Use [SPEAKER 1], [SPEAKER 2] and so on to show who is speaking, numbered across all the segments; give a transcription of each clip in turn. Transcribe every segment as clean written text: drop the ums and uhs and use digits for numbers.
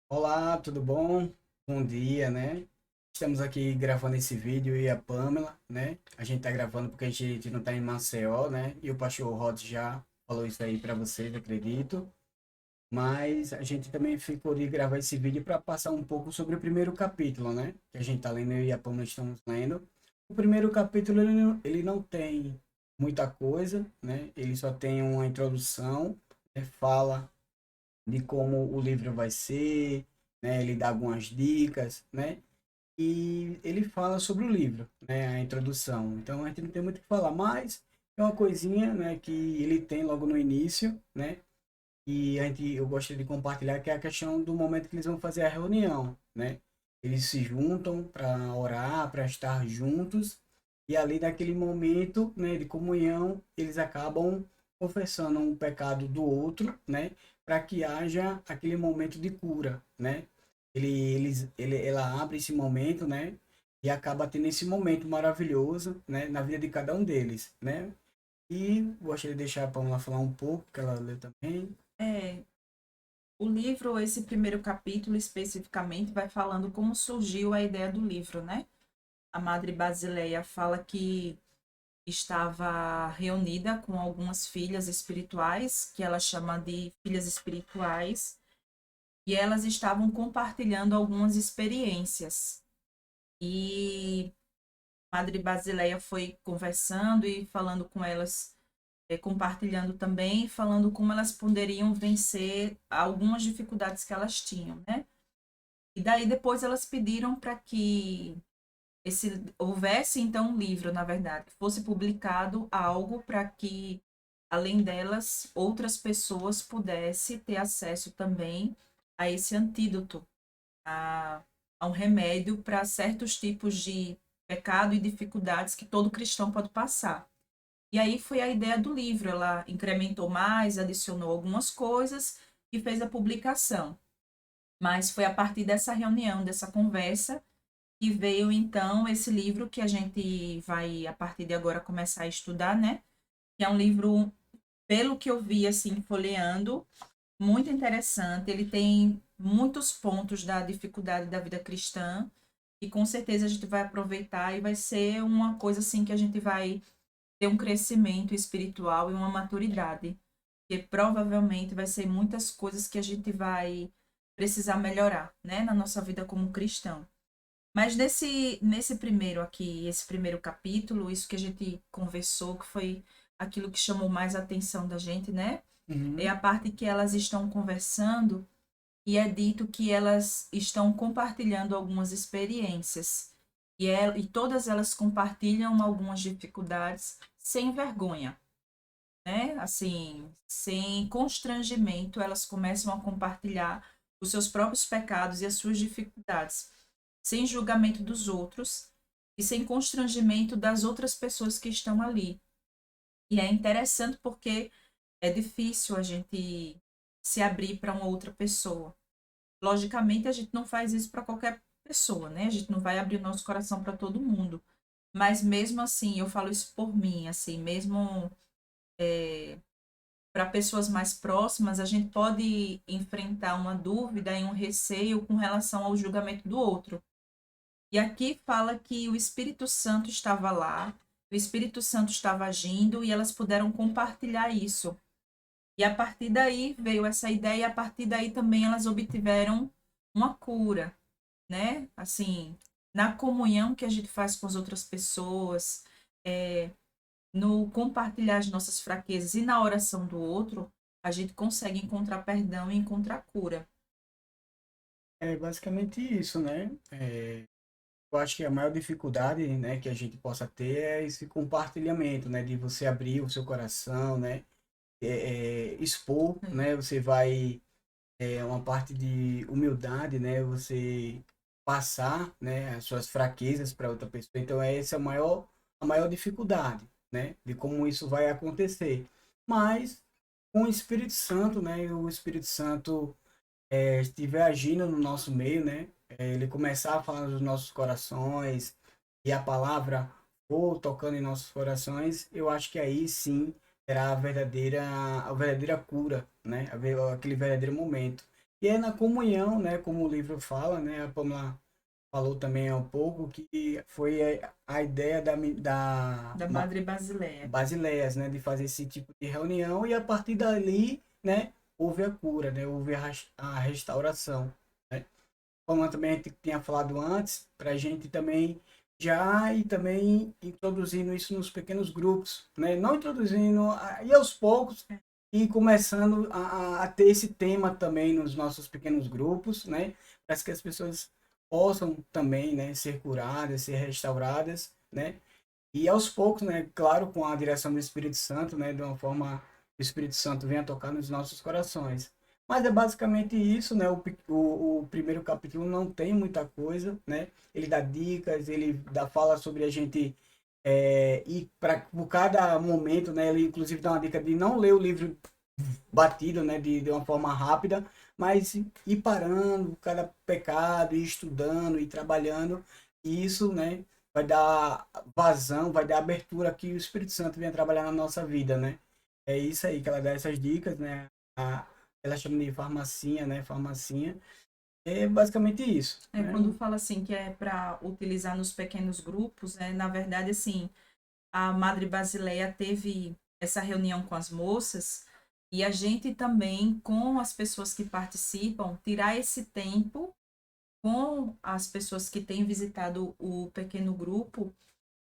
[SPEAKER 1] Olá, tudo bom? Bom dia, né? Estamos aqui gravando esse vídeo e a Pamela, né? A gente tá gravando porque a gente não tá em Maceió, né? E o pastor Rod já falou isso aí para vocês, acredito. Mas a gente também ficou de gravar esse vídeo para passar um pouco sobre o primeiro capítulo, né? Que a gente tá lendo, eu e a Pamela estamos lendo. O primeiro capítulo ele não tem muita coisa, né? Ele só tem uma introdução, né? Fala de como o livro vai ser, né? Ele dá algumas dicas, né? E ele fala sobre o livro, né? A introdução. Então a gente não tem muito o que falar, mas é uma coisinha, né? Que ele tem logo no início, né? E eu gosto de compartilhar que é a questão do momento que eles vão fazer a reunião, né? Eles se juntam para orar, para estar juntos, e ali naquele momento, né, de comunhão, eles acabam confessando um pecado do outro, né, para que haja aquele momento de cura, né? Ela abre esse momento, né, e acaba tendo esse momento maravilhoso, né, na vida de cada um deles, né? E gostaria de deixar a Pamela falar um pouco, que ela leu também.
[SPEAKER 2] É, o livro, esse primeiro capítulo especificamente, vai falando como surgiu a ideia do livro, né? A Madre Basileia fala que estava reunida com algumas filhas espirituais, que ela chama de filhas espirituais, e elas estavam compartilhando algumas experiências. E Madre Basileia foi conversando e falando com elas, compartilhando também, falando como elas poderiam vencer algumas dificuldades que elas tinham, né? E daí depois elas pediram para que houvesse então um livro, na verdade, que fosse publicado algo para que, além delas, outras pessoas pudessem ter acesso também a esse antídoto, a, a um remédio para certos tipos de pecado e dificuldades que todo cristão pode passar. E aí foi a ideia do livro, ela incrementou mais, adicionou algumas coisas e fez a publicação. Mas foi a partir dessa reunião, dessa conversa, que veio então esse livro que a gente vai, a partir de agora, começar a estudar, né? Que é um livro, pelo que eu vi, assim, folheando, muito interessante. Ele tem muitos pontos da dificuldade da vida cristã, e com certeza a gente vai aproveitar e vai ser uma coisa assim que a gente vai ter um crescimento espiritual e uma maturidade, que provavelmente vai ser muitas coisas que a gente vai precisar melhorar, né, na nossa vida como cristão. Mas nesse primeiro aqui, esse primeiro capítulo, isso que a gente conversou, que foi aquilo que chamou mais a atenção da gente, né? É a
[SPEAKER 1] Uhum.
[SPEAKER 2] parte que elas estão conversando e é dito que elas estão compartilhando algumas experiências. E todas elas compartilham algumas dificuldades sem vergonha, né? Assim, sem constrangimento, elas começam a compartilhar os seus próprios pecados e as suas dificuldades, sem julgamento dos outros e sem constrangimento das outras pessoas que estão ali. E é interessante porque é difícil a gente se abrir para uma outra pessoa. Logicamente, a gente não faz isso para qualquer pessoa, né? A gente não vai abrir o nosso coração para todo mundo. Mas mesmo assim, eu falo isso por mim, assim, mesmo para pessoas mais próximas, a gente pode enfrentar uma dúvida e um receio com relação ao julgamento do outro. E aqui fala que o Espírito Santo estava lá, o Espírito Santo estava agindo e elas puderam compartilhar isso. E a partir daí veio essa ideia, e a partir daí também elas obtiveram uma cura, né? Assim, na comunhão que a gente faz com as outras pessoas, é, no compartilhar as nossas fraquezas e na oração do outro, a gente consegue encontrar perdão e encontrar cura.
[SPEAKER 1] É basicamente isso, né? Eu acho que a maior dificuldade, né, que a gente possa ter é esse compartilhamento, né, de você abrir o seu coração, né, expor,
[SPEAKER 2] É.
[SPEAKER 1] né, você vai, uma parte de humildade, né, você passar, né, as suas fraquezas para outra pessoa. Então, essa é a maior dificuldade, né, de como isso vai acontecer. Mas, com o Espírito Santo, né, o Espírito Santo estiver agindo no nosso meio, né? Ele começar a falar nos nossos corações e a palavra for tocando em nossos corações, eu acho que aí sim terá a verdadeira cura, né? Aquele verdadeiro momento. E é na comunhão, né, como o livro fala, né, a Pamela falou também há um pouco, que foi a ideia
[SPEAKER 2] Da Madre Basileia.
[SPEAKER 1] Basileias, né, de fazer esse tipo de reunião e a partir dali, né, houve a cura, né, houve a restauração, né. Como também a gente tinha falado antes, para a gente também já e também introduzindo isso nos pequenos grupos, né, não introduzindo, e aos poucos, e começando a ter esse tema também nos nossos pequenos grupos, né, para que as pessoas possam também, né, ser curadas, ser restauradas, né, e aos poucos, né, claro, com a direção do Espírito Santo, né, de uma forma que o Espírito Santo venha tocar nos nossos corações. Mas é basicamente isso, né? O primeiro capítulo não tem muita coisa, né? Ele dá dicas, fala sobre a gente ir para por cada momento, né? Ele inclusive dá uma dica de não ler o livro batido, né? De uma forma rápida, mas ir parando cada pecado, ir estudando, ir trabalhando. E isso, né? Vai dar vazão, vai dar abertura que o Espírito Santo venha trabalhar na nossa vida, né? É isso aí que ela dá essas dicas, né? Ela chama de farmacinha, né? Farmacinha. É basicamente isso,
[SPEAKER 2] É,
[SPEAKER 1] né?
[SPEAKER 2] quando fala assim que é para utilizar nos pequenos grupos, na verdade, assim, a Madre Basileia teve essa reunião com as moças e a gente também, com as pessoas que participam, tirar esse tempo com as pessoas que têm visitado o pequeno grupo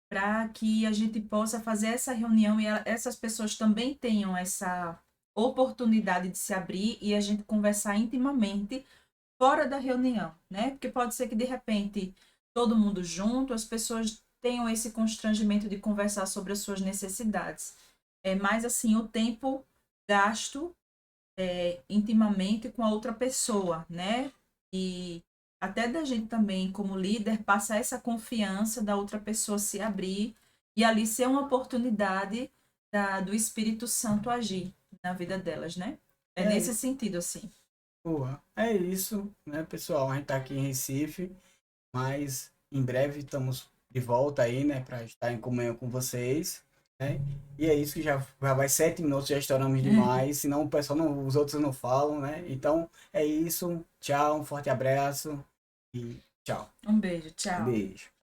[SPEAKER 2] para que a gente possa fazer essa reunião e essas pessoas também tenham essa oportunidade de se abrir e a gente conversar intimamente fora da reunião, né? Porque pode ser que de repente todo mundo junto, as pessoas tenham esse constrangimento de conversar sobre as suas necessidades. É mais assim o tempo gasto intimamente com a outra pessoa, né? E até da gente também, como líder, passar essa confiança da outra pessoa se abrir e ali ser uma oportunidade do Espírito Santo agir na vida delas, né? É
[SPEAKER 1] É,
[SPEAKER 2] nesse sentido, assim.
[SPEAKER 1] boa. É isso, né, pessoal? A gente tá aqui em Recife, mas em breve estamos de volta aí, né, para estar em comunhão com vocês, né? E é isso que já vai 7 minutos, já estouramos demais, senão o pessoal não, os outros não falam, né? Então é isso. Tchau, um forte abraço e tchau.
[SPEAKER 2] Um beijo,
[SPEAKER 1] Um
[SPEAKER 2] tchau.
[SPEAKER 1] beijo.